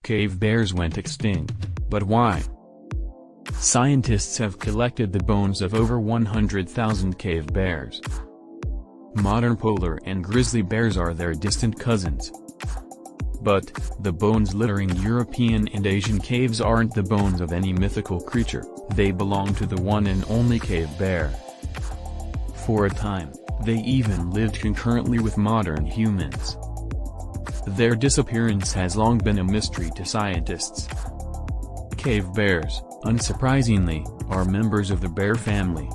Cave bears went extinct, but why? Scientists have collected the bones of over 100,000 cave bears. Modern polar and grizzly bears are their distant cousins. But, the bones littering European and Asian caves aren't the bones of any mythical creature, they belong to the one and only cave bear. For a time, they even lived concurrently with modern humans. Their disappearance has long been a mystery to scientists. Cave bears, unsurprisingly, are members of the bear family.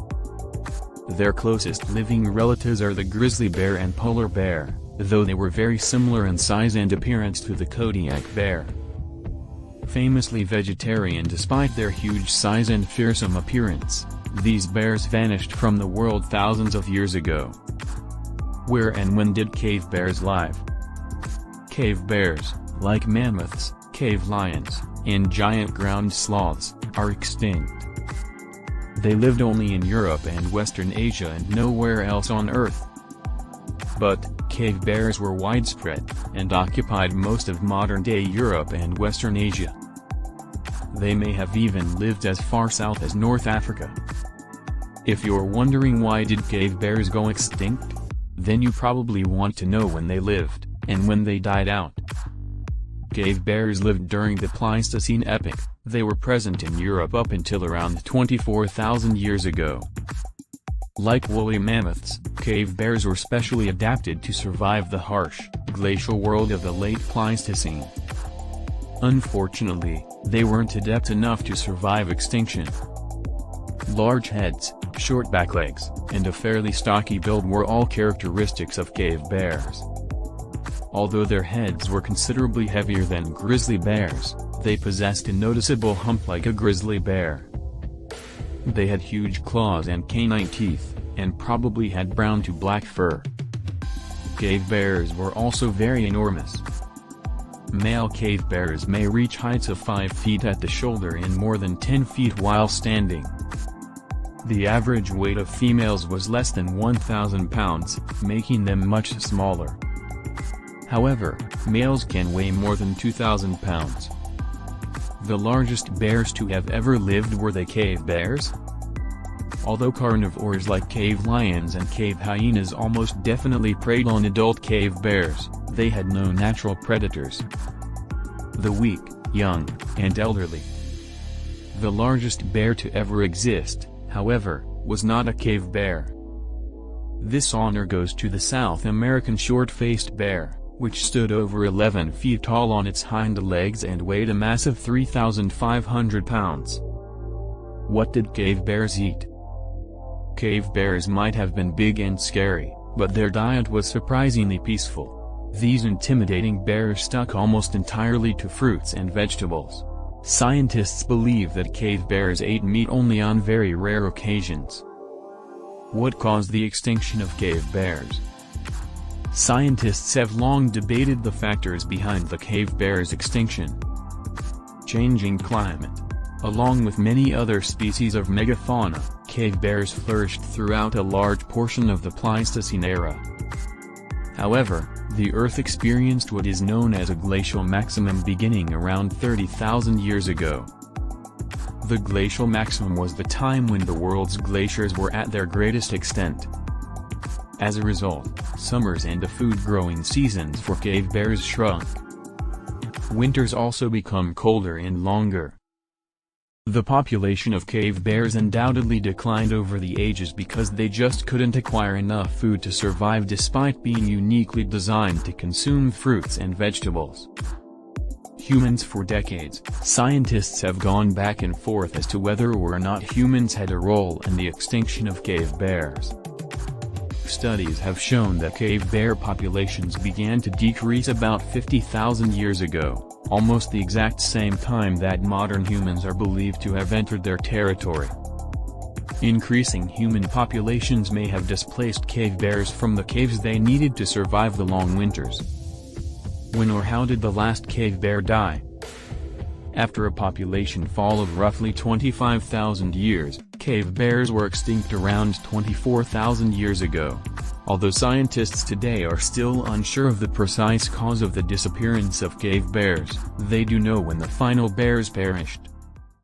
Their closest living relatives are the grizzly bear and polar bear, though they were very similar in size and appearance to the Kodiak bear. Famously vegetarian despite their huge size and fearsome appearance, these bears vanished from the world thousands of years ago. Where and when did cave bears live? Cave bears, like mammoths, cave lions, and giant ground sloths, are extinct. They lived only in Europe and Western Asia and nowhere else on Earth. But, cave bears were widespread, and occupied most of modern-day Europe and Western Asia. They may have even lived as far south as North Africa. If you're wondering why did cave bears go extinct? Then you probably want to know when they lived, and when they died out. Cave bears lived during the Pleistocene epoch. They were present in Europe up until around 24,000 years ago. Like woolly mammoths, cave bears were specially adapted to survive the harsh, glacial world of the late Pleistocene. Unfortunately, they weren't adept enough to survive extinction. Large heads, short back legs, and a fairly stocky build were all characteristics of cave bears. Although their heads were considerably heavier than grizzly bears, they possessed a noticeable hump like a grizzly bear. They had huge claws and canine teeth, and probably had brown to black fur. Cave bears were also very enormous. Male cave bears may reach heights of 5 feet at the shoulder and more than 10 feet while standing. The average weight of females was less than 1,000 pounds, making them much smaller. However, males can weigh more than 2,000 pounds. The largest bears to have ever lived were the cave bears. Although carnivores like cave lions and cave hyenas almost definitely preyed on adult cave bears, they had no natural predators. The weak, young, and elderly. The largest bear to ever exist, however, was not a cave bear. This honor goes to the South American short-faced bear, which stood over 11 feet tall on its hind legs and weighed a massive 3,500 pounds. What did cave bears eat? Cave bears might have been big and scary, but their diet was surprisingly peaceful. These intimidating bears stuck almost entirely to fruits and vegetables. Scientists believe that cave bears ate meat only on very rare occasions. What caused the extinction of cave bears? Scientists have long debated the factors behind the cave bear's extinction. Changing climate. Along with many other species of megafauna, cave bears flourished throughout a large portion of the Pleistocene era. However, the Earth experienced what is known as a glacial maximum beginning around 30,000 years ago. The glacial maximum was the time when the world's glaciers were at their greatest extent. As a result, summers and the food-growing seasons for cave bears shrunk. Winters also become colder and longer. The population of cave bears undoubtedly declined over the ages because they just couldn't acquire enough food to survive despite being uniquely designed to consume fruits and vegetables. Humans. For decades, scientists have gone back and forth as to whether or not humans had a role in the extinction of cave bears. Studies have shown that cave bear populations began to decrease about 50,000 years ago, almost the exact same time that modern humans are believed to have entered their territory. Increasing human populations may have displaced cave bears from the caves they needed to survive the long winters. When or how did the last cave bear die? After a population fall of roughly 25,000 years, cave bears were extinct around 24,000 years ago. Although scientists today are still unsure of the precise cause of the disappearance of cave bears, they do know when the final bears perished.